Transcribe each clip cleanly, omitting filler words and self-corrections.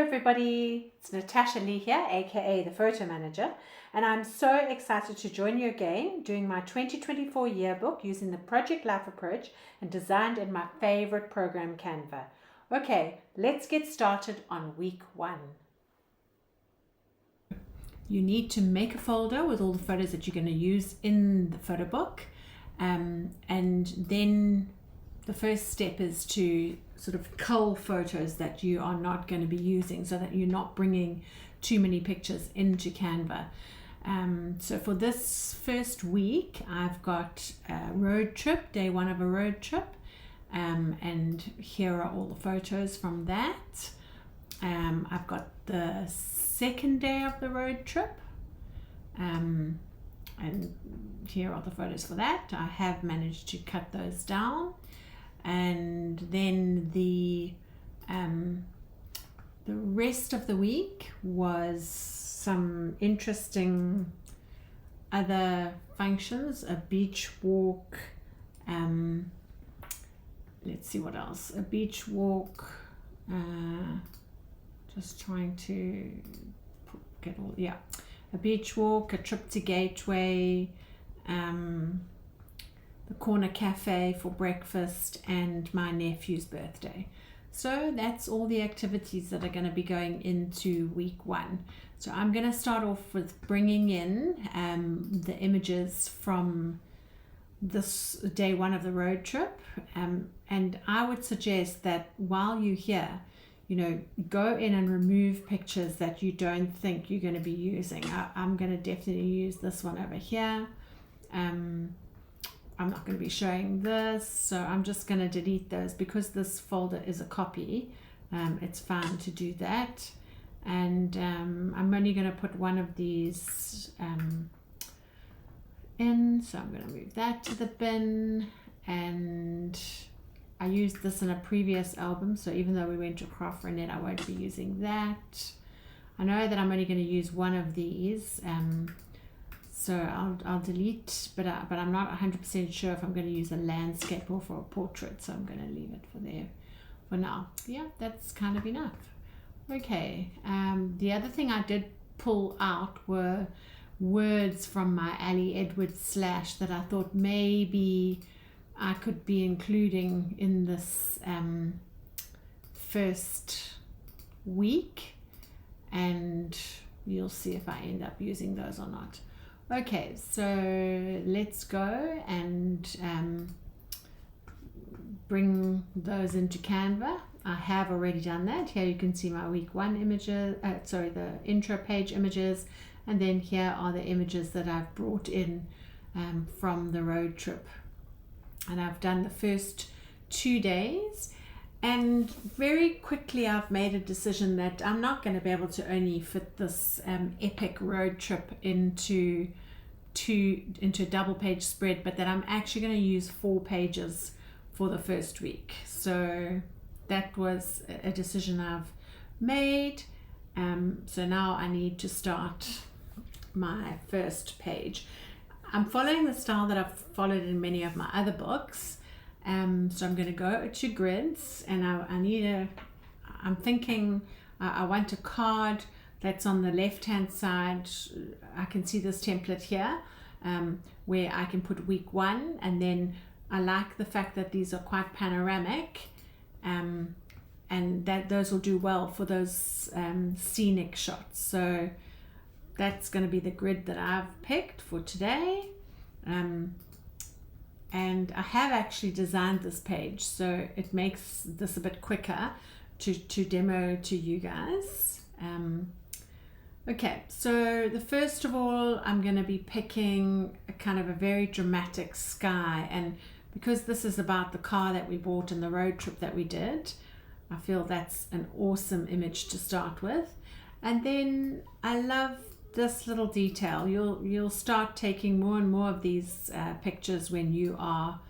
everybody, it's Natasha Lee here, aka the Photo Manager, and I'm so excited to join you again doing my 2024 yearbook using the Project Life approach and designed in my favorite program, Canva. Okay, let's get started on week 1. You need to make a folder with all the photos that you're going to use in the photo book, and then the first step is to sort of cull photos that you are not going to be using so that you're not bringing too many pictures into Canva. So for this first week, I've got a road trip, day 1 of a road trip, and here are all the photos from that. I've got the second day of the road trip, and here are the photos for that. I have managed to cut those down. And then the rest of the week was some interesting other functions, a beach walk, let's see what else, a beach walk, just trying to get all, a beach walk, a trip to Gateway, the corner cafe for breakfast, and my nephew's birthday. So that's all the activities that are going to be going into week 1. So I'm going to start off with bringing in the images from this day 1 of the road trip, and I would suggest that while you're here, go in and remove pictures that you don't think you're going to be using. I'm going to definitely use this one over here. I'm not going to be showing this, so I'm just going to delete those because this folder is a copy. It's fine to do that, and I'm only going to put one of these in, so I'm going to move that to the bin. And I used this in a previous album, so even though we went to Crawfordnet, I won't be using that. I know that I'm only going to use one of these, so I'll delete, but I'm not 100% sure if I'm going to use a landscape or for a portrait, so I'm going to leave it for there for now. Yeah, that's kind of enough. Okay, the other thing I did pull out were words from my Ali Edwards slash that I thought maybe I could be including in this first week, and you'll see if I end up using those or not. Okay, so let's go and bring those into Canva. I have already done that. Here you can see my week 1 images, the intro page images, and then here are the images that I've brought in from the road trip. And I've done the first 2 days, and very quickly I've made a decision that I'm not going to be able to only fit this epic road trip into a double page spread, but that I'm actually going to use 4 pages for the first week. So that was a decision I've made. So now I need to start my first page. I'm following the style that I've followed in many of my other books. So I'm going to go to grids, and I'm thinking I want a card that's on the left hand side. I can see this template here where I can put week 1, and then I like the fact that these are quite panoramic, and that those will do well for those scenic shots. So that's going to be the grid that I've picked for today. And I have actually designed this page, so it makes this a bit quicker to demo to you guys. Okay, so the first of all, I'm going to be picking a kind of a very dramatic sky, and because this is about the car that we bought and the road trip that we did, I feel that's an awesome image to start with. And then I love this little detail. You'll start taking more and more of these pictures when you are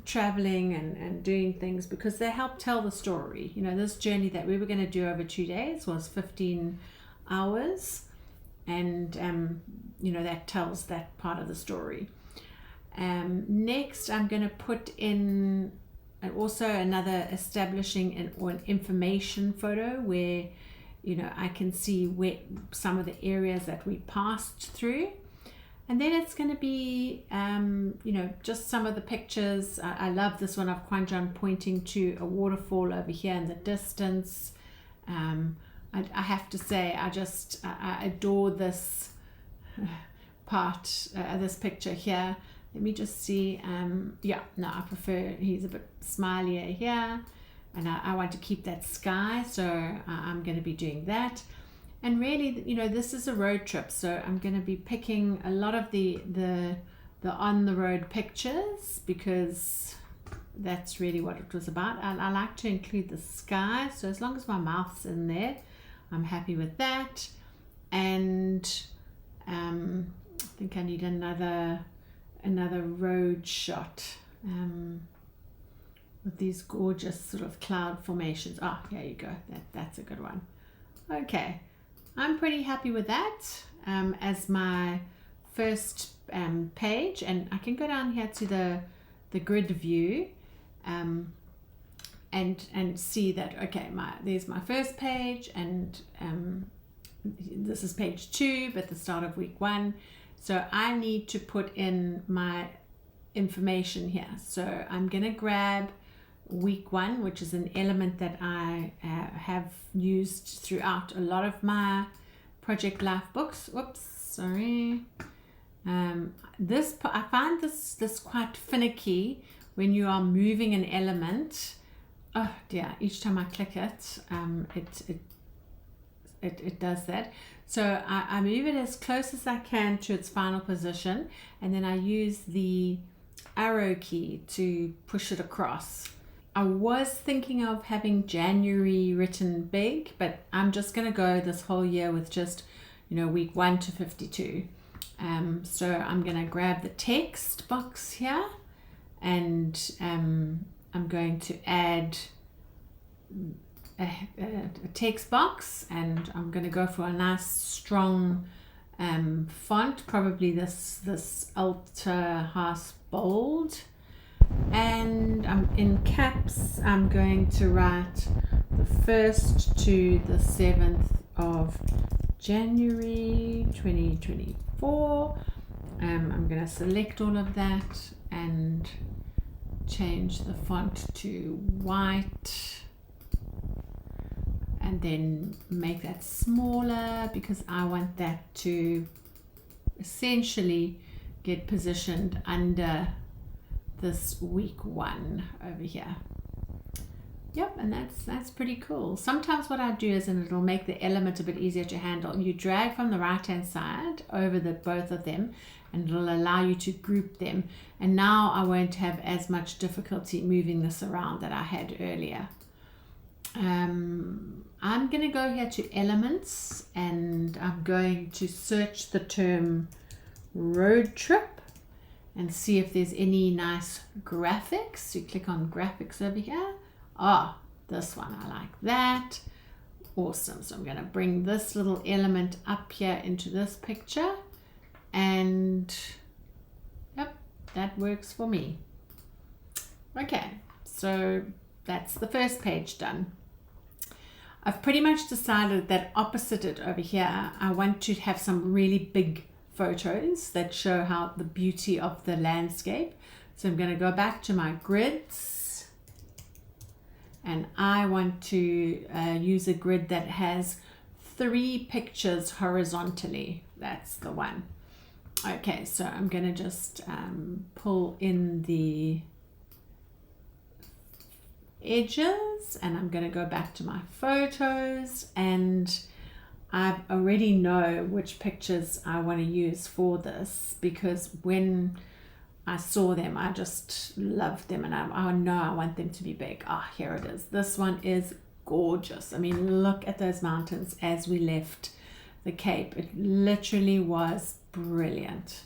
traveling and doing things, because they help tell the story. This journey that we were going to do over 2 days was 15 hours, and that tells that part of the story. Next, I'm going to put in also another establishing an information photo where I can see where some of the areas that we passed through. And then it's going to be, just some of the pictures. I love this one of Kwanjan pointing to a waterfall over here in the distance. I have to say, I adore this part, this picture here. Let me just see. I prefer, he's a bit smilier here. And I want to keep that sky, so I'm going to be doing that. And really, this is a road trip, so I'm going to be picking a lot of the on-the-road pictures, because that's really what it was about. I like to include the sky, so as long as my mouth's in there, I'm happy with that. And I think I need another road shot with these gorgeous sort of cloud formations. Oh, here you go. That's a good one. Okay. I'm pretty happy with that as my first page, and I can go down here to the grid view and see that, okay, there's my first page, and this is page 2 at the start of week 1. So I need to put in my information here. So I'm going to grab week 1, which is an element that I have used throughout a lot of my project life books. Whoops, sorry. I find this quite finicky when you are moving an element. Oh dear, each time I click it, it does that. So I move it as close as I can to its final position, and then I use the arrow key to push it across. I was thinking of having January written big, but I'm just going to go this whole year with just, week 1 to 52. So I'm going to grab the text box here, and I'm going to add a text box, and I'm going to go for a nice strong font, probably this Ultra House Bold. And I'm in caps. I'm going to write the 1st to the 7th of January 2024. I'm going to select all of that and change the font to white, and then make that smaller because I want that to essentially get positioned under this week 1 over here. Yep, and that's pretty cool. Sometimes what I do is, and it'll make the element a bit easier to handle, you drag from the right hand side over both of them, and it'll allow you to group them. And now I won't have as much difficulty moving this around that I had earlier. I'm going to go here to elements, and I'm going to search the term road trip and see if there's any nice graphics. You click on graphics over here. Ah, this one, I like that. Awesome. So I'm going to bring this little element up here into this picture, and yep, that works for me. Okay, so that's the first page done. I've pretty much decided that opposite it over here, I want to have some really big photos that show how the beauty of the landscape. So I'm going to go back to my grids, and I want to use a grid that has 3 pictures horizontally. That's the one. Okay, so I'm going to just pull in the edges, and I'm going to go back to my photos, and I already know which pictures I want to use for this, because when I saw them, I just loved them, and I know I want them to be big. Ah, here it is. This one is gorgeous. I mean, look at those mountains as we left the Cape. It literally was brilliant.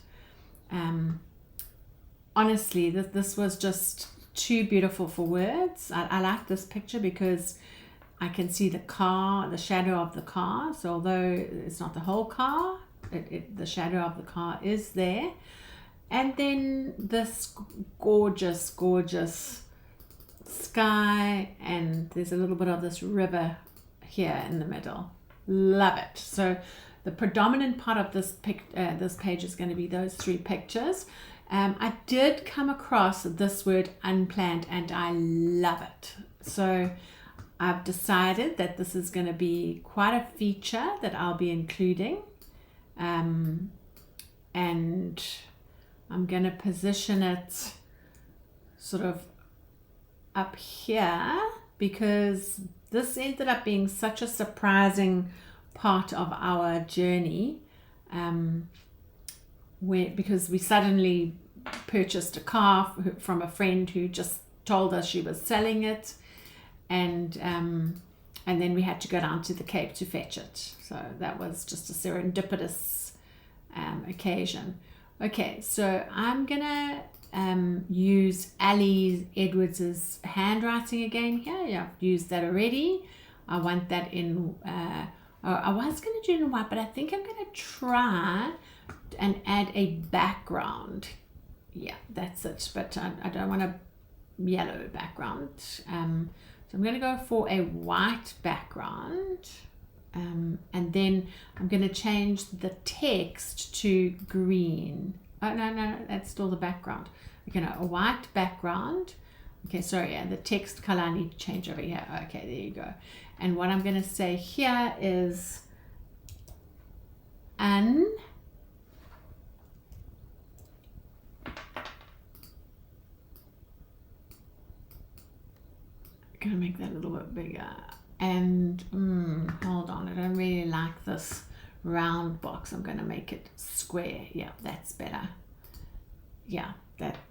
Honestly, this was just too beautiful for words. I like this picture because I can see the car, the shadow of the car. So although it's not the whole car, the shadow of the car is there. And then this gorgeous, gorgeous sky, and there's a little bit of this river here in the middle. Love it. So the predominant part of this page is going to be those 3 pictures. I did come across this word unplanned and I love it. So I've decided that this is going to be quite a feature that I'll be including. And I'm going to position it sort of up here because this ended up being such a surprising part of our journey, because we suddenly purchased a car from a friend who just told us she was selling it, and then we had to go down to the Cape to fetch it. So that was just a serendipitous occasion. Okay, so I'm gonna use Ali Edwards's handwriting again here. Yeah, I've used that already. I want that in I was going to do it in white, but I think I'm going to try and add a background. Yeah, that's it, but I don't want a yellow background. So I'm going to go for a white background, and then I'm going to change the text to green. Oh, no, that's still the background. Okay, no, a white background. Okay, sorry, yeah, the text color I need to change over here. Okay, there you go. And what I'm going to say here is I'm going to make that a little bit bigger. And hold on, I don't really like this round box. I'm going to make it square. Yeah, that's better. Yeah,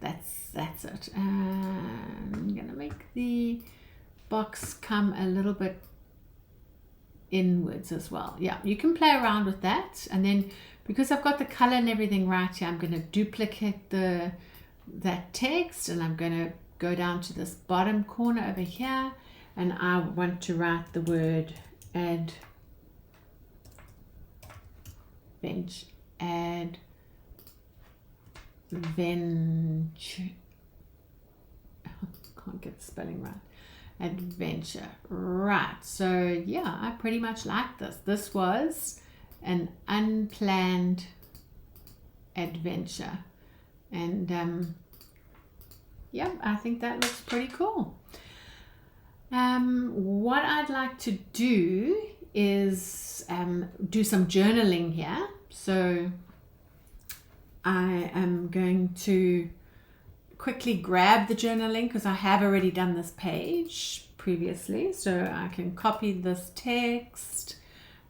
that's it. And I'm going to make the box come a little bit inwards as well. Yeah, you can play around with that, and then because I've got the color and everything right here, I'm going to duplicate that text, and I'm going to go down to this bottom corner over here, and I want to write the word adventure. Can't get the spelling right. Adventure. Right, so yeah, I pretty much like this. This was an unplanned adventure, and yeah, I think that looks pretty cool. What I'd like to do is do some journaling here. So I am going to quickly grab the journaling because I have already done this page previously, so I can copy this text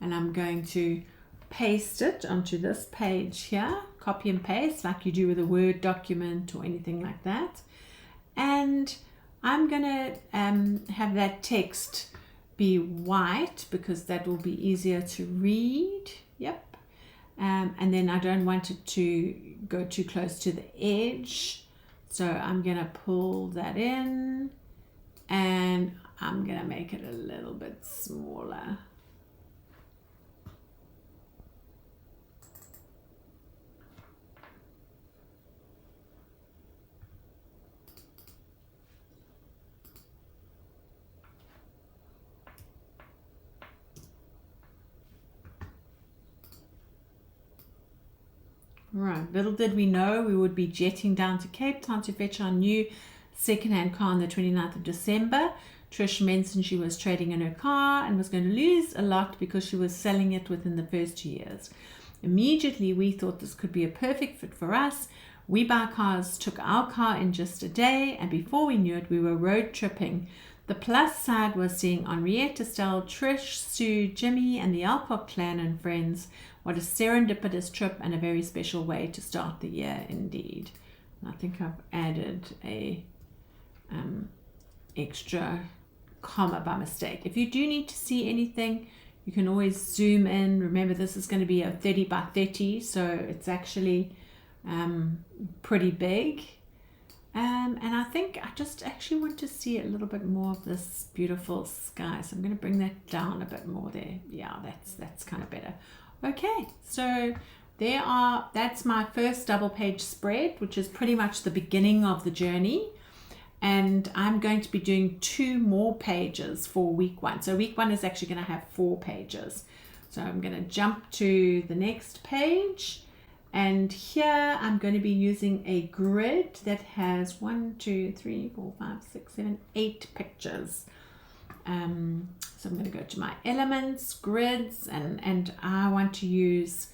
and I'm going to paste it onto this page here, copy and paste like you do with a Word document or anything like that. And I'm gonna have that text be white because that will be easier to read. Yep. And then I don't want it to go too close to the edge. So I'm going to pull that in and I'm going to make it a little bit smaller. Right, little did we know we would be jetting down to Cape Town to fetch our new second-hand car on the 29th of December. Trish mentioned she was trading in her car and was going to lose a lot because she was selling it within the first 2 years. Immediately, we thought this could be a perfect fit for us. We Buy Cars took our car in just a day, and before we knew it, we were road tripping. The plus side was seeing Henriette, Estelle, Trish, Sue, Jimmy, and the Alcock clan and friends. What a serendipitous trip and a very special way to start the year indeed. I think I've added a extra comma by mistake. If you do need to see anything, you can always zoom in. Remember, this is going to be a 30 by 30, so it's actually pretty big. And I think I just actually want to see a little bit more of this beautiful sky, so I'm going to bring that down a bit more there. Yeah, that's kind of better. Okay, so that's my first double page spread, which is pretty much the beginning of the journey. And I'm going to be doing 2 more pages for week 1. So week 1 is actually going to have 4 pages. So I'm going to jump to the next page, and here I'm going to be using a grid that has 1, 2, 3, 4, 5, 6, 7, 8 pictures. So I'm going to go to my elements, grids, and I want to use,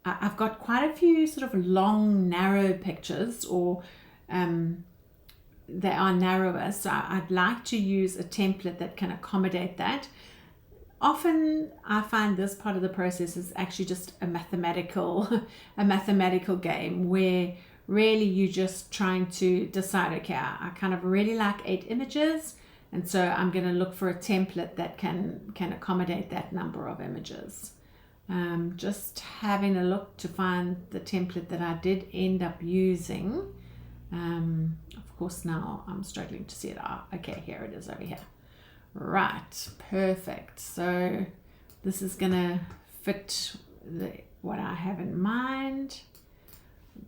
I've got quite a few sort of long, narrow pictures, or they are narrower, so I'd like to use a template that can accommodate that. Often I find this part of the process is actually just a mathematical game, where really you're just trying to decide, okay, I kind of really like 8 images, and so I'm going to look for a template that can accommodate that number of images. Just having a look to find the template that I did end up using. Of course, now I'm struggling to see it. Okay, here it is over here. Right, perfect. So this is gonna fit what I have in mind.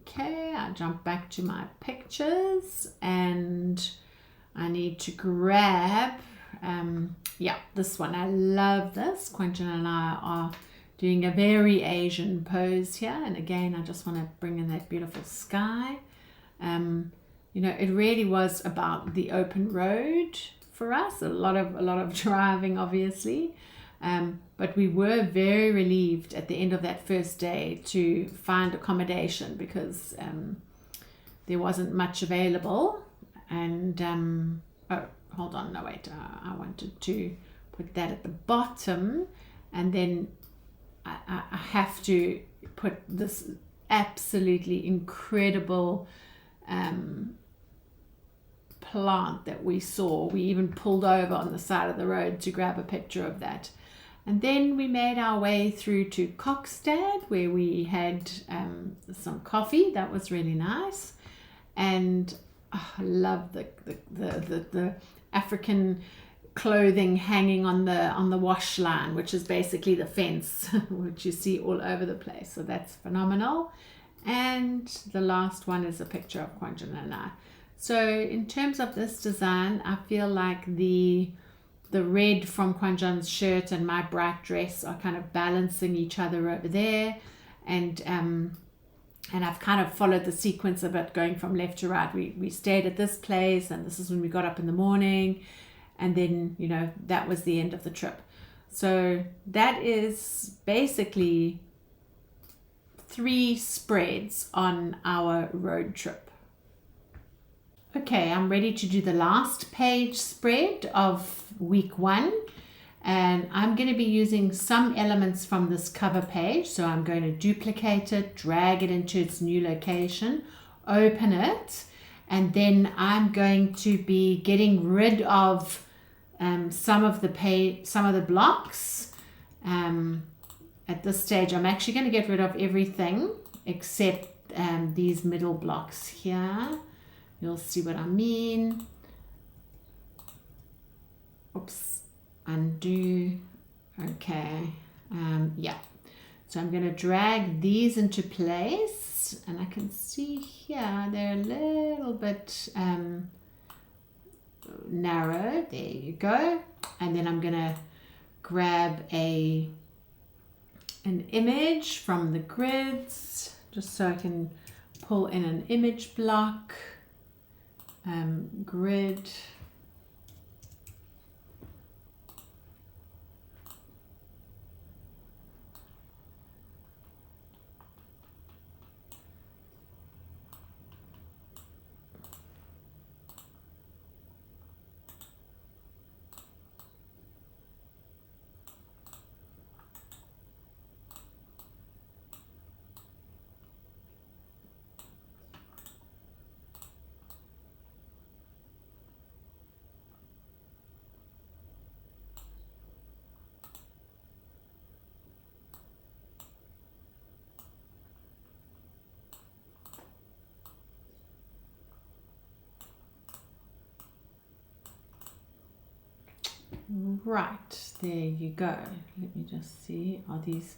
Okay, I jump back to my pictures, and I need to grab, this one. I love this. Quentin and I are doing a very Asian pose here, and again, I just want to bring in that beautiful sky. It really was about the open road for us, a lot of driving, obviously, but we were very relieved at the end of that first day to find accommodation, because there wasn't much available. And hold on, no wait, I wanted to put that at the bottom, and then I have to put this absolutely incredible plant that we saw. We even pulled over on the side of the road to grab a picture of that. And then we made our way through to Kokstad, where we had some coffee. That was really nice. And I love the African clothing hanging on the wash line, which is basically the fence, which you see all over the place. So that's phenomenal. And the last one is a picture of Quanjan and I. So in terms of this design, I feel like the red from Quanjan's shirt and my bright dress are kind of balancing each other over there. And I've kind of followed the sequence a bit, going from left to right. We stayed at this place, and this is when we got up in the morning. And then, that was the end of the trip. So that is basically 3 spreads on our road trip. Okay, I'm ready to do the last page spread of week 1. And I'm going to be using some elements from this cover page. So I'm going to duplicate it, drag it into its new location, open it, and then I'm going to be getting rid of some of the blocks. At this stage, I'm actually going to get rid of everything except these middle blocks here. You'll see what I mean. Oops, undo. Okay, so I'm going to drag these into place, and I can see here they're a little bit narrow. There you go. And then I'm going to grab an image from the grids, just so I can pull in an image block. Grid. Right, there you go. Let me just see, are these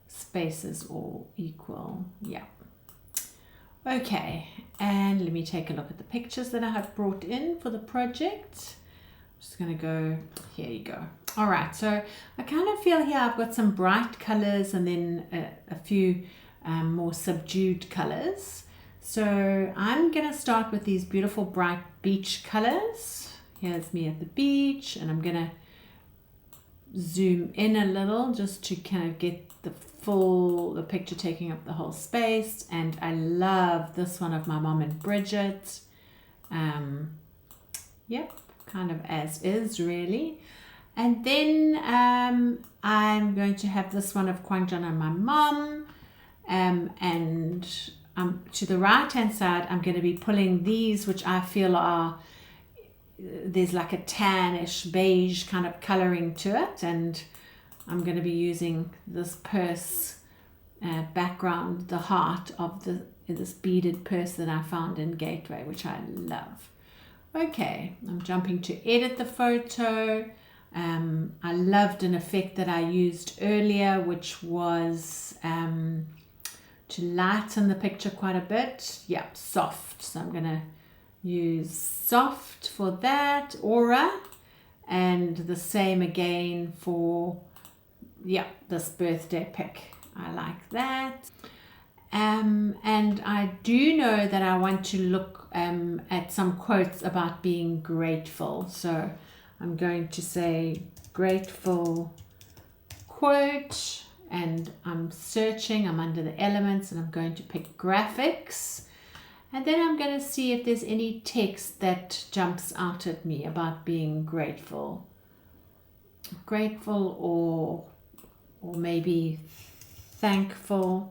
spaces all equal? Yeah. Okay, and let me take a look at the pictures that I have brought in for the project. Just going to go, here you go. All right, so I kind of feel here I've got some bright colors and then a few more subdued colors. So I'm going to start with these beautiful bright beach colors. Here's me at the beach, and I'm going to zoom in a little just to kind of get the picture taking up the whole space. And I love this one of my mom and Bridget. Yep, kind of as is really. And then I'm going to have this one of Kwangjan and my mom. And to the right hand side, I'm going to be pulling these, which I feel are, there's like a tannish beige kind of coloring to it. And I'm going to be using this purse background, the heart of this beaded purse that I found in Gateway, which I love. Okay, I'm jumping to edit the photo. I loved an effect that I used earlier, which was to lighten the picture quite a bit. Yeah, soft. So I'm going to use soft for that, aura, and the same again for, yeah, this birthday pic. I like that. And I do know that I want to look at some quotes about being grateful. So I'm going to say grateful quote, and I'm searching, I'm under the elements, and I'm going to pick graphics. And then I'm going to see if there's any text that jumps out at me about being grateful. Grateful or maybe thankful.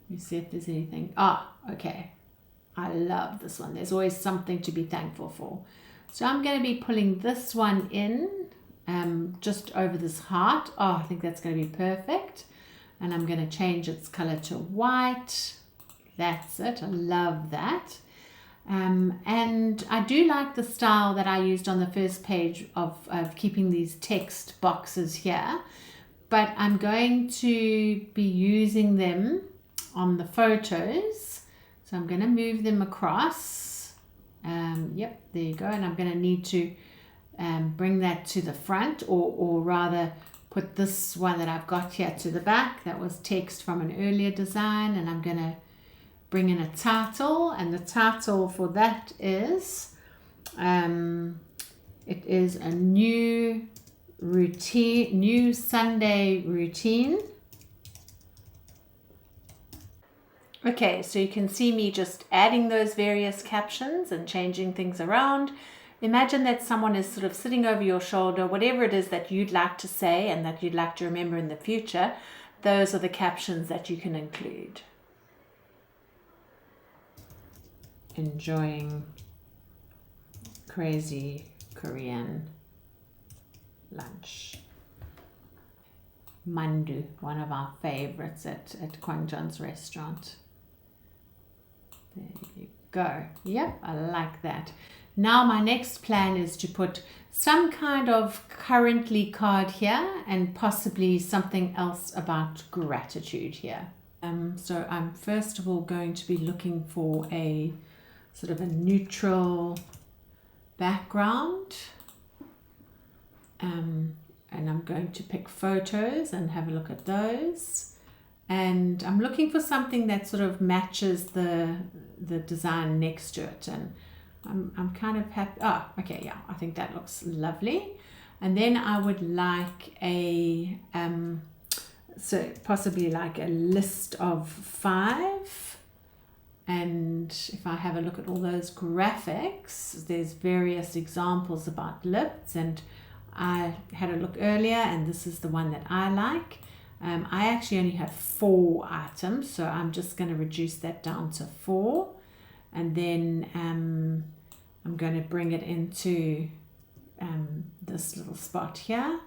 Let me see if there's anything. Ah, okay. I love this one. There's always something to be thankful for. So I'm going to be pulling this one in just over this heart. Oh, I think that's going to be perfect. And I'm going to change its color to white. That's it. I love that. And I do like the style that I used on the first page of keeping these text boxes here. But I'm going to be using them on the photos. So I'm going to move them across. Yep, there you go. And I'm going to need to bring that to the front, or rather put this one that I've got here to the back. That was text from an earlier design, and I'm going to bring in a title, and the title for that is it is a new Sunday routine. Okay, so you can see me just adding those various captions and changing things around. Imagine that someone is sort of sitting over your shoulder, whatever it is that you'd like to say and that you'd like to remember in the future. Those are the captions that you can include. Enjoying crazy Korean lunch. Mandu, one of our favorites at Kwangjan's restaurant. There you go. Yep, I like that. Now my next plan is to put some kind of currently card here and possibly something else about gratitude here. So I'm first of all going to be looking for a sort of a neutral background. And I'm going to pick photos and have a look at those. And I'm looking for something that sort of matches the design next to it. And I'm kind of happy. Oh, okay, yeah, I think that looks lovely. And then I would like a, so possibly like a list of 5. And if I have a look at all those graphics, there's various examples about lips, and I had a look earlier, and this is the one that I like. I actually only have 4 items, so I'm just going to reduce that down to 4. And then I'm going to bring it into this little spot here.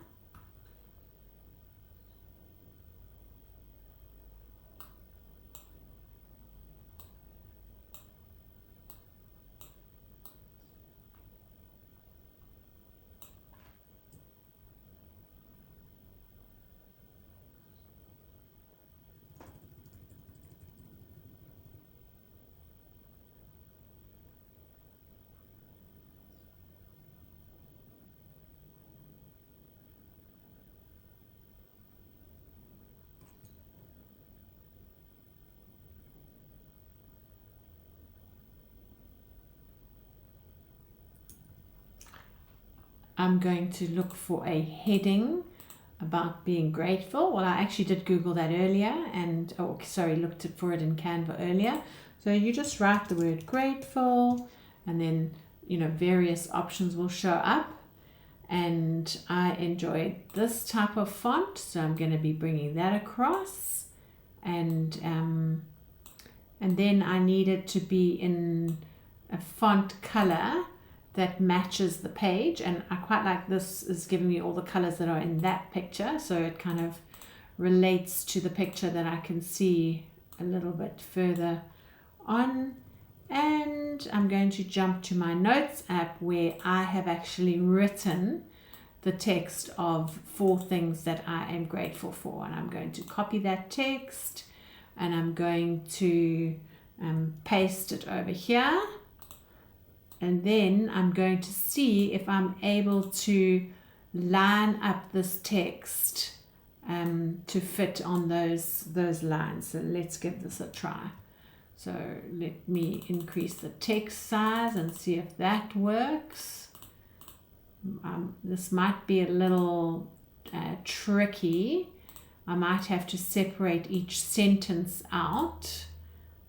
I'm going to look for a heading about being grateful. Well, I actually did Google that earlier and, oh, sorry, looked for it in Canva earlier. So you just write the word grateful and then, you know, various options will show up. And I enjoyed this type of font, so I'm going to be bringing that across. And then I need it to be in a font color that matches the page, and I quite like this is giving me all the colors that are in that picture, so it kind of relates to the picture that I can see a little bit further on. And I'm going to jump to my notes app where I have actually written the text of 4 things that I am grateful for, and I'm going to copy that text and I'm going to paste it over here. And then I'm going to see if I'm able to line up this text to fit on those lines. So let's give this a try. So let me increase the text size and see if that works. This might be a little tricky. I might have to separate each sentence out.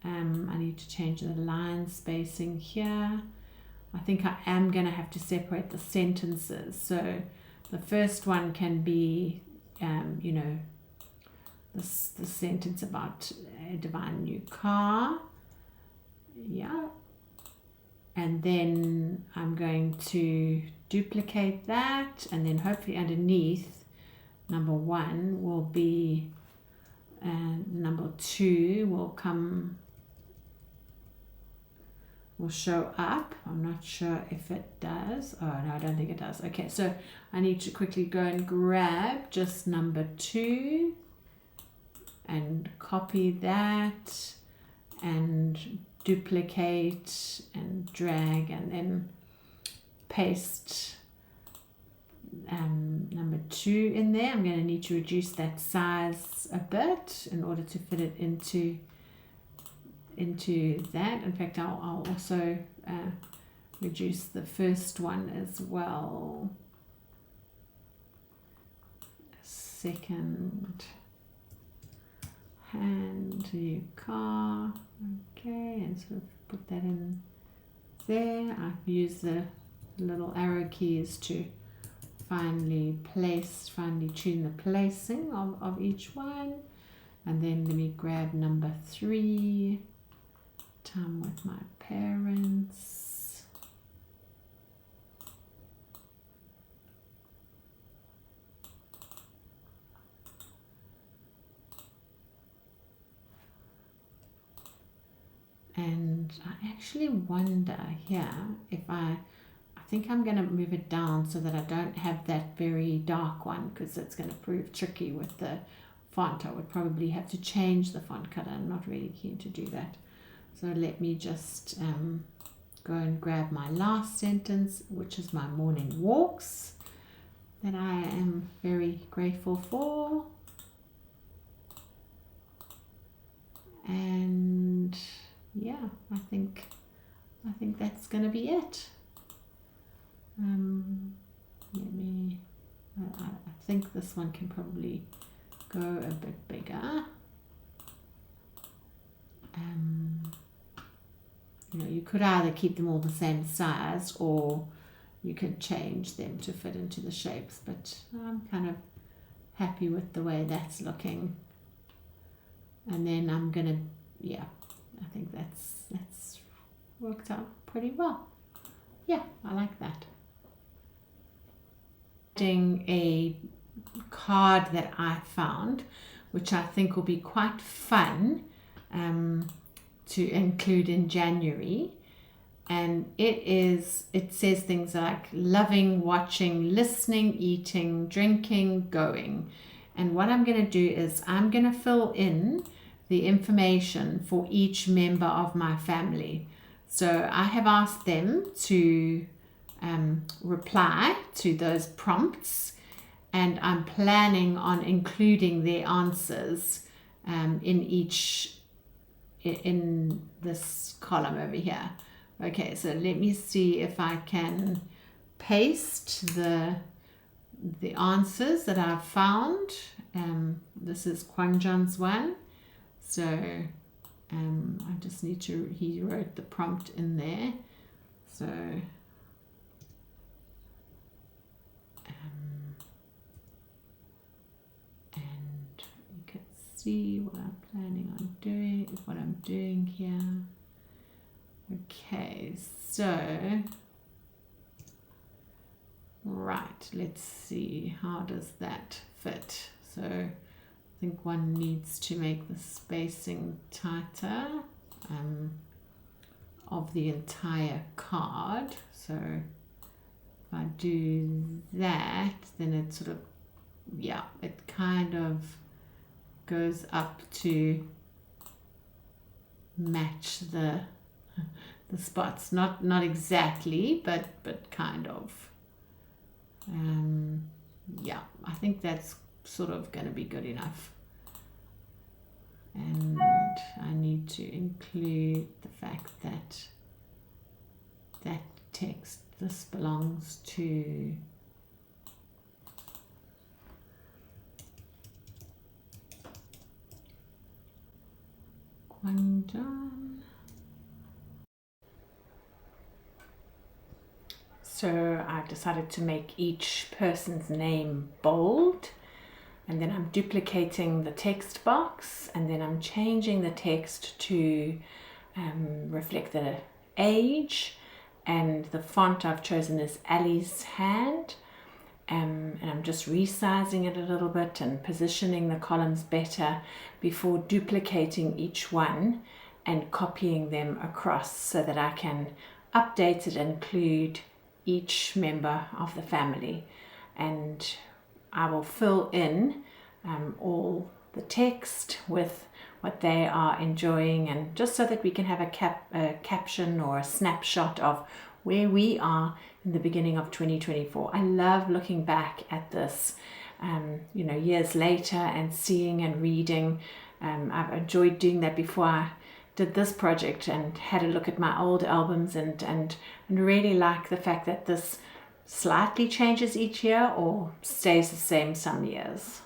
I need to change the line spacing here. I think I am going to have to separate the sentences. So the first one can be, you know, the sentence about a divine new car. Yeah. And then I'm going to duplicate that. And then hopefully underneath, number 1 will be, number 2 will show up. I'm not sure if it does. Oh no, I don't think it does. Okay, so I need to quickly go and grab just number 2 and copy that and duplicate and drag and then paste number 2 in there. I'm going to need to reduce that size a bit in order to fit it into that. In fact, I'll also reduce the first one as well. Second hand new car. Okay, and sort of put that in there. I've used the little arrow keys to finally tune the placing of each one. And then let me grab number 3. Time with my parents. And I actually wonder here if I think I'm going to move it down so that I don't have that very dark one, because it's going to prove tricky with the font. I would probably have to change the font color. I'm not really keen to do that. So let me just go and grab my last sentence, which is my morning walks that I am very grateful for. And yeah, I think that's going to be it. I think this one can probably go a bit bigger. You know, you could either keep them all the same size or you could change them to fit into the shapes, but I'm kind of happy with the way that's looking. And then I'm gonna, yeah, I think that's worked out pretty well. Yeah, I like that. A card that I found, which I think will be quite fun to include in January, and it says things like loving, watching, listening, eating, drinking, going. And what I'm going to do is I'm going to fill in the information for each member of my family. So I have asked them to reply to those prompts, and I'm planning on including their answers in this column over here. Okay, so let me see if I can paste the answers that I've found. This is Kwang John's one, so I just need to, he wrote the prompt in there, so and you can see what I'm planning on doing, what I'm doing here. Okay, so right, let's see, how does that fit? So I think one needs to make the spacing tighter of the entire card. So if I do that, then it sort of, yeah, it kind of goes up to match the spots, not exactly, but kind of. Yeah, I think that's sort of going to be good enough. And I need to include the fact that that text, this belongs to Kwang John. So I've decided to make each person's name bold, and then I'm duplicating the text box, and then I'm changing the text to reflect the age, and the font I've chosen is Ali's Hand, and I'm just resizing it a little bit and positioning the columns better before duplicating each one and copying them across so that I can update it and include each member of the family. And I will fill in all the text with what they are enjoying, and just so that we can have a caption or a snapshot of where we are in the beginning of 2024. I love looking back at this, you know, years later and seeing and reading. I've enjoyed doing that before I did this project, and had a look at my old albums and really like the fact that this slightly changes each year or stays the same some years.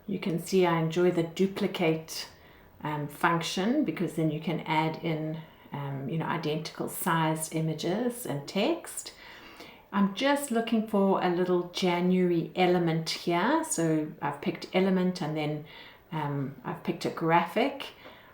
You can see I enjoy the duplicate function, because then you can add in you know, identical sized images and text. I'm just looking for a little January element here, so I've picked element, and then I've picked a graphic.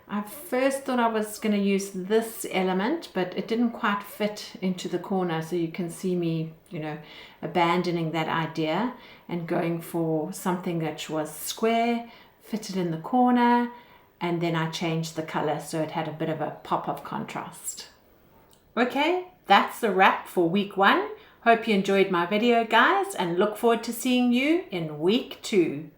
I first thought I was going to use this element, but it didn't quite fit into the corner, so you can see me, you know, abandoning that idea and going for something that was square, fitted in the corner, and then I changed the color so it had a bit of a pop of contrast. Okay, that's the wrap for week 1. Hope you enjoyed my video, guys, and look forward to seeing you in week 2.